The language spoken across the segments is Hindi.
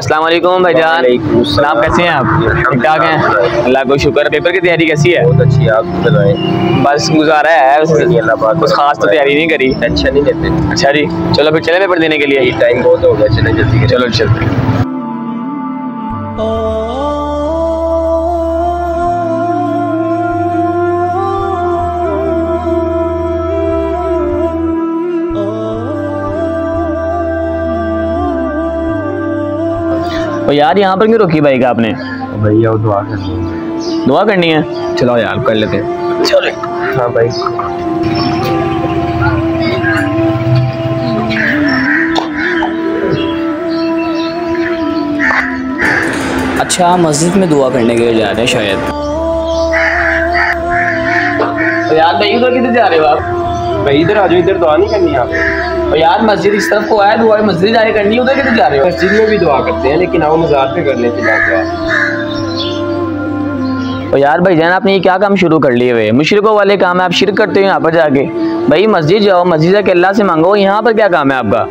अस्सलाम वालेकुम भाईजान, आप कैसे हैं? आप ठीक ठाक हैं? अल्लाह को शुक्र। पेपर की तैयारी कैसी है? बहुत अच्छी है। आप बताएं। बस गुजारा है, कुछ खास तो तैयारी नहीं करी। टेंशन नहीं लेते। अच्छा जी, चलो फिर चले पेपर देने के लिए। टाइम बहुत हो गया, चले जल्दी। चलो चलते हैं। तो यार यहाँ पर क्यों रोकी बाइक आपने? भैया वो दुआ करनी है। दुआ करनी है? चलो यार कर लेते हैं। चलो। हाँ भाई। अच्छा, मस्जिद में दुआ करने के लिए जा रहे हैं शायद। तो यार भाई उधर किधर जा रहे हो आप? भाई इधर आ जाओ, इधर दुआ नहीं करनी आप? और यार मस्जिद इस तरफ को आया, दुआ मस्जिद जाके करनी है, उधर किधर जा रहे हो? मस्जिद में भी दुआ करते हैं, लेकिन आओ मज़ार पे कर लेते हैं। और यार भाईजान आपने ये क्या काम शुरू कर लिए हुए? मुशरिकों वाले काम है, आप शिरक करते हो यहाँ पर जाके। भाई मस्जिद जाओ, मस्जिद जाके अल्लाह से मांगो, यहाँ पर क्या काम है आपका?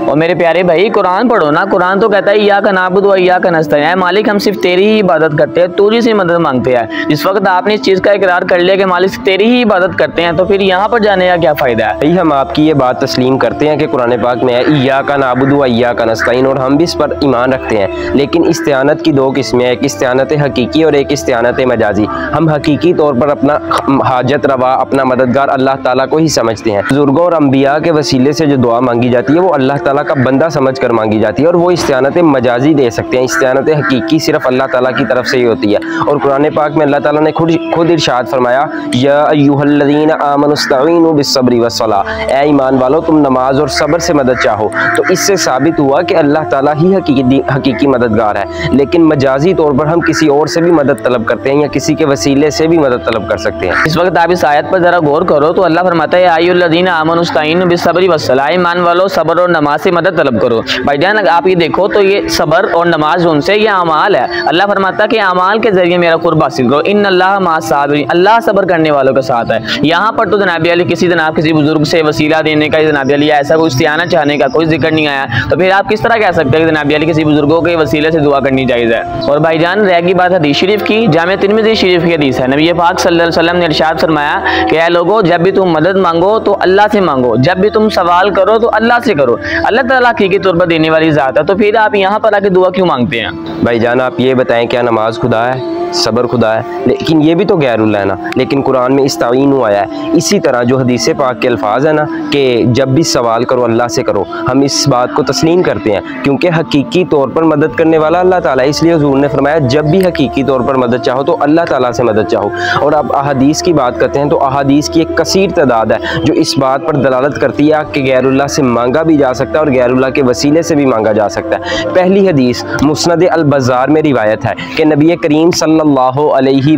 और मेरे प्यारे भाई कुरान पढ़ो ना, कुरान तो कहता है इय्याका नअबुदु व इय्याका नस्तईन, ऐ मालिक हम सिर्फ तेरी ही इबादत करते हैं, तू ही से मदद मांगते हैं। जिस वक्त आपने इस चीज़ का इकरार कर लिया कि मालिक तेरी ही इबादत करते हैं, तो फिर यहाँ पर जाने का क्या फ़ायदा है? भाई हम आपकी ये बात तस्लीम करते हैं कि कुरान पाक में है इय्याका नअबुदु व इय्याका नस्तईन, और हम भी इस पर ईमान रखते हैं। लेकिन इस्तिआनत की दो किस्में हैं, एक इस्तिआनत हकीकी और एक इस्तिआनत मजाजी। हम हकीकी तौर पर अपना हाजत रवा, अपना मददगार अल्लाह ताला को ही समझते हैं। बुजुर्गों और अम्बिया के वसीले से जो दुआ मांगी जाती है वो अल्लाह ताला का बंदा समझ कर मांगी जाती है, और वो इस्तिआनत मजाजी दे सकते हैं। इस्तिआनत हकीकी सिर्फ अल्लाह ताला की तरफ से ही होती है। और कुरान पाक में अल्लाह ताला ने खुद इरशाद फरमाया, या अय्युहल्लज़ीना आमनुस्तईनु बिस्सब्रि वस्सलाह, ऐ ईमान वालो तुम नमाज और सब्र से मदद चाहो। तो इससे साबित हुआ कि अल्लाह ताला ही हकीकी मददगार है। लेकिन मजाजी तौर पर हम किसी और से भी मदद तलब करते हैं या किसी के वसीले से भी मदद तलब कर सकते हैं। इस वक्त आप इस आयत पर जरा गौर करो तो अल्लाह फरमाता है या अय्युहल्लज़ीना आमनुस्तईनु बिस्सब्रि वस्सलाह, ईमान वालो सब्र और नमाज से मदद तलब करो। भाईजान आप ये देखो तो ये सब्र और नमाज उनसे ये अमाल है। अल्लाह फरमाता कि अमाल के जरिए मेरा कुर्ब हासिल करो, इन्नल्लाह मअस साबिरीन, अल्लाह सब्र करने वालों के साथ है। यहाँ पर तो जनाब अली किसी बुजुर्ग से वसीला देने का, जनाब अली ऐसा कोई इस्तिआना चाहने का कोई जिक्र नहीं आया, तो फिर आप किस तरह कह सकते हैं कि जनाब अली किसी बुजुर्गों के वसीले से दुआ करनी जायज़ है? और भाईजान रहेगी बात हदीस शरीफ की, जामे तिरमिज़ी शरीफ की हदीस है, नबी पाक सल्लल्लाहु अलैहि वसल्लम ने इरशाद फरमाया कि ऐ लोगों, जब भी तुम मदद मांगो तो अल्लाह से मांगो, जब भी तुम सवाल करो तो अल्लाह से करो। अल्लाह ताला हकीकी तौर पर देने वाली ज़ात है, तो फिर आप यहाँ पर आके दुआ क्यों मांगते हैं? भाईजान आप ये बताएं, क्या नमाज खुदा है, सब्र खुदा है? लेकिन ये भी तो गैरुल्लाह है ना। लेकिन कुरान में इस्ताईनु आया है। इसी तरह जो हदीस पाक के अल्फाज है ना कि जब भी सवाल करो अल्लाह से करो, हम इस बात को तस्लीम करते हैं, क्योंकि हकीकी तौर पर मदद करने वाला अल्लाह ताला है। इसलिए हुज़ूर ने फरमाया जब भी हकीकी तौर पर मदद चाहो तो अल्लाह ताला से मदद चाहो। और अब अहादीस की बात करते हैं तो अहादीस की एक कसीर तादाद है जो इस बात पर दलालत करती है कि गैरुल्लाह से मांगा भी जा सकता है और गैरुल्लाह के वसीले से भी मांगा जा सकता है। पहली हदीस मुस्नद अल बज़ार में रिवायत है कि नबी करीम सल्लल्लाहु अलैहि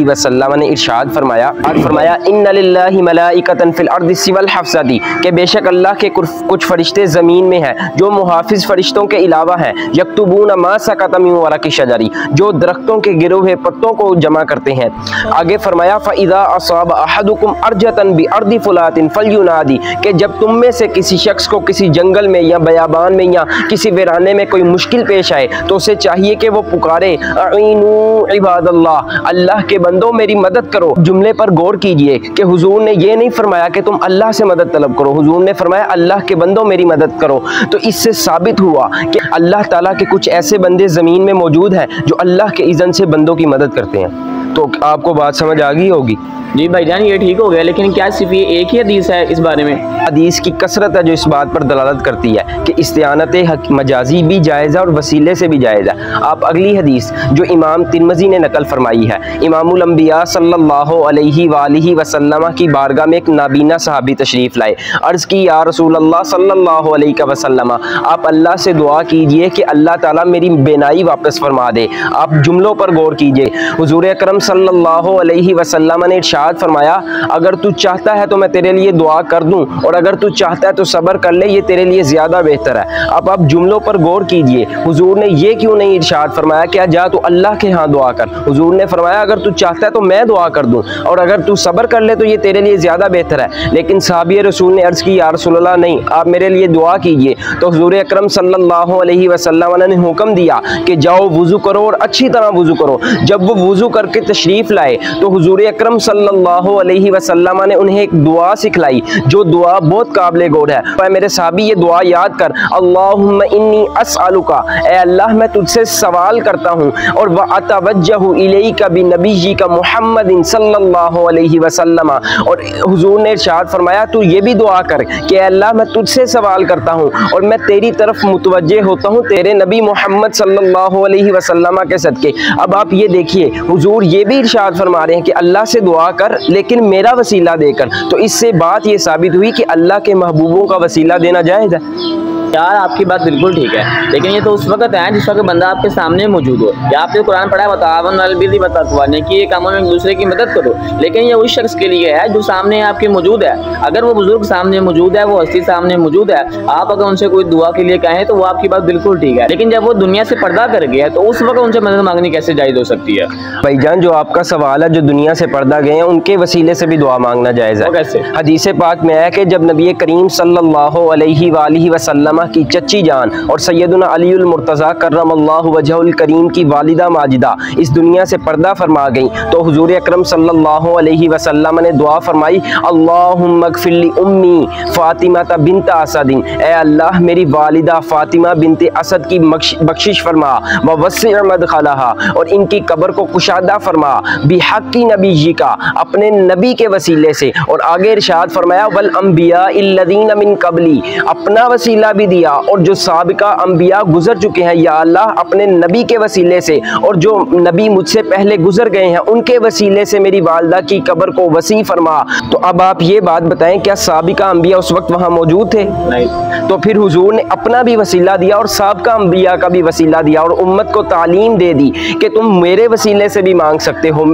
वसल्लम ने इरशाद फरमाया इन्ना लिल्लाहि मलाइकतन फिल अर्दि सिवल हफ्ज़ती, कि बेशक अल्लाह के कुछ फरिश्ते ज़मीन में हैं जो मुहाफिज फरिश्तों के अलावा हैं, यक्तुबूना मा सकत मिन वरक़ि शजरी, जो दरख्तों के गिरे हुए पत्तों को जमा करते हैं। आगे फरमाया फ़इज़ा असाब अहदुकुम अर्जतन बि अर्दि फुलातिन फलयुनादी, कि जब तुम में से किसी शख्स को किसी जंगल में या बयाबान में या किसी वीराने में कोई मुश्किल पेश आए तो उसे चाहिए कि वो पुकारे अईनू इबादल्लाह, अल्लाह के बंदों मेरी मदद करो। जुमले पर गौर कीजिए कि हुजूर ने ये नहीं फरमाया कि तुम अल्लाह से मदद तलब करो, हुजूर ने फरमाया अल्लाह के बंदों मेरी मदद करो। तो इससे साबित हुआ कि अल्लाह ताला के कुछ ऐसे बंदे ज़मीन में मौजूद हैं जो अल्लाह के इज़्न से बंदों की मदद करते हैं। तो आपको बात समझ आ गई होगी। जी भाईजान ये ठीक हो गया, लेकिन क्या सिर्फ ये एक ही हदीस है इस बारे में? हदीस की कसरत है जो इस बात पर दलालत करती है कि इस्तिआनत मजाजी भी जायज़ है और वसीले से भी जायज़ है। आप अगली हदीस जो इमाम तिरमिज़ी ने नकल फरमाई है, इमामुल अंबिया सल्लल्लाहु अलैहि वसल्लम की बारगाह में एक नाबीना सहाबी तशरीफ़ लाए। अर्ज़ की या रसूल अल्लाह सल्लल्लाहु अलैहि वसल्लम, आप अल्लाह से दुआ कीजिए कि अल्लाह ताला मेरी बेनाई वापस फरमा दे। आप जुमलों पर गौर कीजिए। हुज़ूर अकरम सल्लल्लाहु अलैहि वसल्लम ने इरशाद फरमाया, अगर तू चाहता है तो मैं तेरे लिए दुआ कर दूं, और अगर तू चाहता है तो सब्र कर ले, ये तेरे लिए ज़्यादा बेहतर है। अब आप जुमलों पर गौर कीजिए, हुजूर ने ये क्यों नहीं इरशाद फरमाया क्या जा तू अल्लाह के यहाँ दुआ कर। हुजूर ने फरमाया अगर तू चाहता है तो मैं दुआ कर दूं, और अगर तू सब्र कर ले तो ये तेरे लिए ज़्यादा बेहतर है। लेकिन साहबी रसूल ने अर्ज़ की, या रसूलल्लाह नहीं, आप मेरे लिए दुआ कीजिए। तो हुजूर अकरम सल्लल्लाहु अलैहि वसल्लम ने हुक्म दिया कि जाओ वुज़ू करो और अच्छी तरह वुज़ू करो। जब वो वुज़ू करके तशरीफ़ लाए तो हुजूर अकरम सल्लल्लाहु अलैहि वसल्लम ने उन्हें एक दुआ सिखलाई, जो दुआ बहुत काबिल गौर है। पर मेरे साहबी ये दुआ याद कर, अल्लाहुम्मा इन्नी अस्अलुका, ए अल्लाह मैं तुझसे सवाल करता हूँ, और व अतवज्जहु इलैका बिनबीय्यिका मुहम्मदिन सल्लल्लाहु अलैहि वसल्लम, और हुजूर ने इरशाद फरमाया तू ये भी दुआ कर कि अल्लाह मैं तुझसे सवाल करता हूँ और मैं तेरी तरफ मुतवज्जे होता हूँ तेरे नबी मोहम्मद सल्लल्लाहु अलैहि वसल्लम के सदके। अब आप ये देखिए, हुजूर ये भी इरशाद फरमा रहे हैं कि अल्लाह से दुआ कर लेकिन मेरा वसीला देकर। तो इससे बात ये साबित हुई कि अल्लाह के महबूबों का वसीला देना जायज़ है। यार आपकी बात बिल्कुल ठीक है, लेकिन ये तो उस वक्त है जिस वक्त बंदा आपके सामने मौजूद हो। या आपने कुरान पढ़ा है, बतावन अल बिर्रि व तक़वा, नेकी के कामों में एक दूसरे की मदद करो। लेकिन ये उस शख्स के लिए है जो सामने आपके मौजूद है। अगर वो बुजुर्ग सामने मौजूद है, वो हस्ती सामने मौजूद है, आप अगर उनसे कोई दुआ के लिए कहें तो वो आपकी बात बिल्कुल ठीक है। लेकिन जब वो दुनिया से पर्दा कर गया तो उस वक्त उनसे मदद मांगनी कैसे जायज़ हो सकती है? भाईजान जो आपका सवाल है, जो दुनिया से पर्दा गए हैं उनके वसीले से भी दुआ मांगना जायज़ है। कैसे? हदीस पाक में है कि जब नबी करीम सल्लल्लाहु अलैहि वसल्लम की चच्ची जान और सैयदना अलीउल मुर्तज़ा करमल्लाहु वजहुल करीम की वालिदा माजिदा इस दुनिया से पर्दा फरमा गई, तो हुजूर अकरम सल्लल्लाहु अलैहि वसल्लम ने दुआ फरमाई, अल्लाहुम्मा अग़फ़िर उम्मी फ़ातिमा बिन्त असदिन, ए अल्लाह मेरी वालिदा फ़ातिमा बिन्त असद की बख्शिश फरमा, व वस्सिअ मदख़लहा, और इनकी कब्र को कुशादा फरमा, बिहक़्क़ि नबी का, अपने नबी के वसीले से। और आगे इरशाद फरमाया, वल अंबिया इल्लज़ीना मिन क़ब्ली, अपना वसीला भी दिया और जो साबिका अंबिया गुजर चुके हैं या अल्लाह अपने नबी के वसीले से, और जो नबी मुझसे पहले गुजर गए हैं उनके वसीले से मेरी वालदा की कब्र को वसी फरमा। तो अब आप ये बात बताएं, क्या साबिका अंबिया उस वक्त वहाँ मौजूद थे? नहीं। तो फिर हुजूर ने अपना भी वसीला दिया और साबिका अंबिया का भी वसीला दिया, और उम्मत को तालीम दे दी कि तुम मेरे वसीले से भी मांग सकते हो,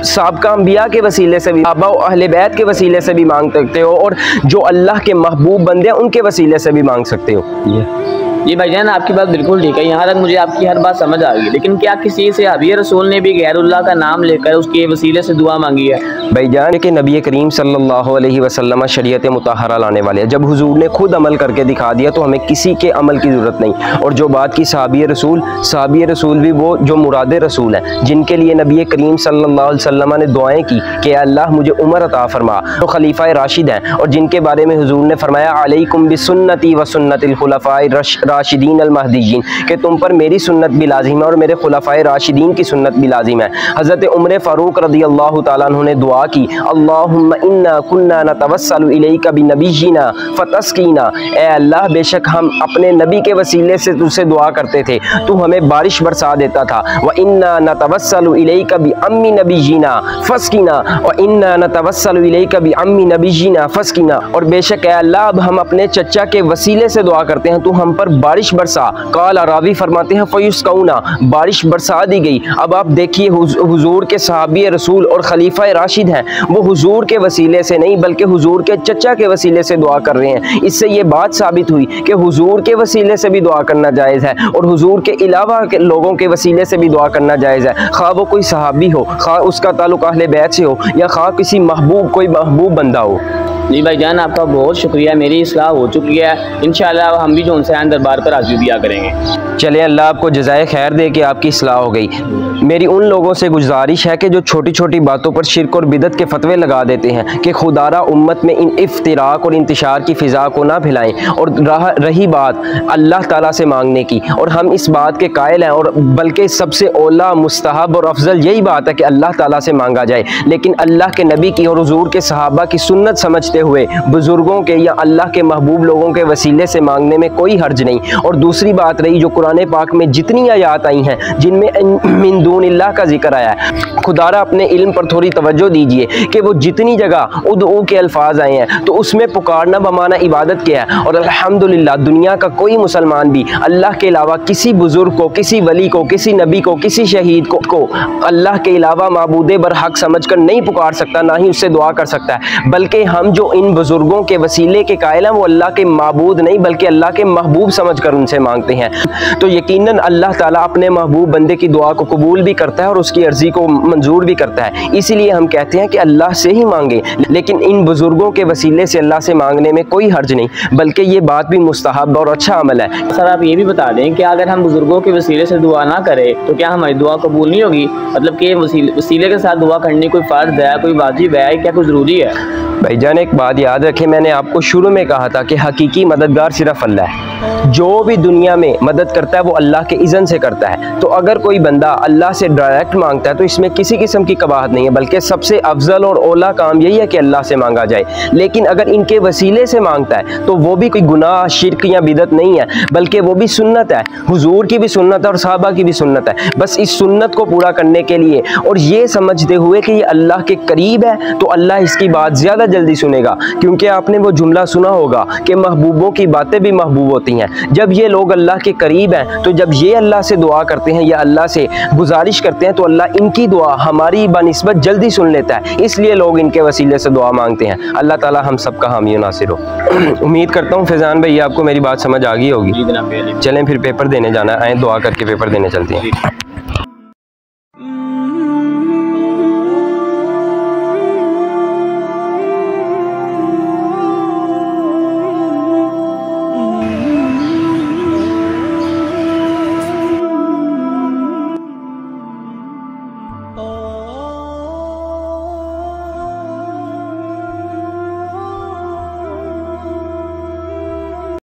साबिका अंबिया के वसीले से भी, सहाबा और अहले बैत के वसीले से भी मांग सकते हो, और जो अल्लाह के महबूब बंदे हैं उनके वसीले से भी मांग सकते हो। जी भाईजान आपकी बात बिल्कुल ठीक है, यहाँ तक मुझे आपकी हर बात समझ आ गई। लेकिन क्या किसी से सहाबी रसूल ने भी गैरुल्लाह का नाम लेकर उसके वसीले से दुआ मांगी है? भाईजान कि नबी करीम सल्लल्लाहु अलैहि वसल्लम शरीयत मुतहरा लाने वाले हैं। जब हुजूर ने खुद अमल करके दिखा दिया तो हमें किसी के अमल की ज़रूरत नहीं। और जो बात की सहाबी रसूल भी वो जो मुराद रसूल हैं, जिनके लिए नबी करीम सल्लल्लाहु अलैहि वसल्लम ने दुआएं की कि अल्लाह मुझे उम्र अता फरमा, तो खलीफा राशिद हैं, और जिनके बारे में हुजूर ने फरमाया अलैकुम बिसुन्नती व सुन्नतिल खुलफाए राशिदीन अल महदीयीन, कि तुम पर मेरी सुन्नत भी लाजिम है और मेरे खुलफाए राशिदीन की सुन्नत भी लाजिम है। हज़रत उमर फ़ारूक रज़ियल्लाहु ताला अन्हु ने दुआ की, अल्लाहुम्मा इन्ना कुन्ना नतवस्सलु इलैका बिनबिय्यिना फतस्कीना, ए अल्लाह बेशक हम अपने नबी के वसीले से तुझसे दुआ करते थे, तू हमें बारिश बरसा देता था। व इन्ना नतवस्सलु इलैका बिअम्मी नबिय्यिना फस्कीना, व इन्ना नतवस्सलु इलैका बिअम्मी नबिय्यिना फस्कीना, और बेशक ए अल्लाह अब हम अपने चचा के वसीले से दुआ करते हैं, तू हम पर बारिश बरसा। काल रावी फरमाते हैं फयुस्कौना, बारिश बरसा दी गई। अब आप देखिए हुजूर के सहाबी रसूल और खलीफा राशिद हैं, वो हुजूर के वसीले से नहीं बल्कि हुजूर के चचा के वसीले से दुआ कर रहे हैं। इससे ये बात साबित हुई कि हुजूर के वसीले से भी दुआ करना जायज़ है और हुजूर के अलावा के लोगों के वसीले से भी दुआ करना जायज़ है, खा वो कोई सहाबी हो, खा उसका ताल्लुक अहले बैत से हो, या खा किसी कोई महबूब बंदा हो। जी भाईजान आपका बहुत शुक्रिया, मेरी इस्लाह हो चुकी है। इंशाअल्लाह हम भी जो उनसे आन दरबार पर हाज़िरी दिया करेंगे। चलिए अल्लाह आपको जज़ाए खैर दे कि आपकी इस्लाह हो गई। मेरी उन लोगों से गुजारिश है कि जो छोटी छोटी बातों पर शिरक और बिदत के फतवे लगा देते हैं कि खुदारा उम्मत में इन इफ्तिराक और इंतशार की फ़िज़ा को ना फैलाएं। और रही बात अल्लाह ताला से मांगने की, और हम इस बात के कायल हैं, और बल्कि सबसे औला मुस्तहब और अफजल यही बात है कि अल्लाह ताला से मांगा जाए। लेकिन अल्लाह के नबी की और हुजूर के सहाबा की सुन्नत समझते हुए बुज़ुर्गों के या अल्लाह के महबूब लोगों के वसीले से मांगने में कोई हर्ज नहीं। गई। और दूसरी बात रही जो कुरान पाक में जितनी आयात आई हैं जिनमें मिन दूनिल्लाह का जिक्र आया है, खुदारा अपने इल्म पर थोड़ी तवज्जो दीजिए कि वो जितनी जगह उदऊ के अल्फाज आए हैं तो उसमें पुकारना बमाना इबादत क्या है। और अल्हम्दुलिल्लाह दुनिया का कोई मुसलमान भी अल्लाह के अलावा किसी बुजुर्ग को, किसी वली को, किसी नबी को, किसी शहीद को अल्लाह के अलावा माबूद बरहक समझकर नहीं पुकार सकता, ना ही उससे दुआ कर सकता है। बल्कि हम जो इन बुजुर्गों के वसीले के कायल हैं वो अल्लाह के माबूद नहीं बल्कि अल्लाह के महबूब समझकर उनसे मांगते हैं। तो यकीनन अल्लाह ताला अपने महबूब बंदे की दुआ को कबूल भी करता है और उसकी अर्जी को मंजूर भी करता है। इसीलिए हम कहते हैं कि अल्लाह से ही मांगे, लेकिन इन बुजुर्गों के वसीले से अल्लाह से मांगने में कोई हर्ज नहीं, बल्कि ये बात भी मुस्तहब और अच्छा अमल है। सर आप ये भी बता दें कि अगर हम बुजुर्गों के वसीले से दुआ ना करें तो क्या हमारी दुआ कबूल नहीं होगी? मतलब कि वसीले के साथ दुआ करनी कोई फ़र्ज है, कोई वाजिब है, क्या कोई ज़रूरी है? भाईजान एक बात याद रखें, मैंने आपको शुरू में कहा था कि हकीकी मददगार सिर्फ अल्लाह है। जो भी दुनिया में मदद करता है वो अल्लाह के इज़्न से करता है। तो अगर कोई बंदा अल्लाह से डायरेक्ट मांगता है तो इसमें किसी किस्म की कबाहत नहीं है, बल्कि सबसे अफजल और ओला काम यही है कि अल्लाह से मांगा जाए। लेकिन अगर इनके वसीले से मांगता है तो वो भी कोई गुनाह, शिर्क या बिदत नहीं है, बल्कि वो भी सुन्नत है। हुजूर की भी सुन्नत है और सहाबा की भी सुन्नत है। बस इस सुन्नत को पूरा करने के लिए और ये समझते हुए कि ये अल्लाह के करीब है तो अल्लाह इसकी बात ज़्यादा जल्दी सुनेगा। क्योंकि आपने वो जुमला सुना होगा कि महबूबों की बातें भी महबूब होती हैं। जब ये लोग अल्लाह के करीब हैं तो जब ये अल्लाह से दुआ करते हैं या अल्लाह से गुजारिश करते हैं तो अल्लाह इनकी दुआ हमारी बनिस्बत जल्दी सुन लेता है। इसलिए लोग इनके वसीले से दुआ मांगते हैं। अल्लाह ताला हम सब का हामी नासिर हो। उम्मीद करता हूँ फैज़ान भाई आपको मेरी बात समझ आ गई होगी। चलें फिर पेपर देने जाना है, आए दुआ करके पेपर देने चलते हैं।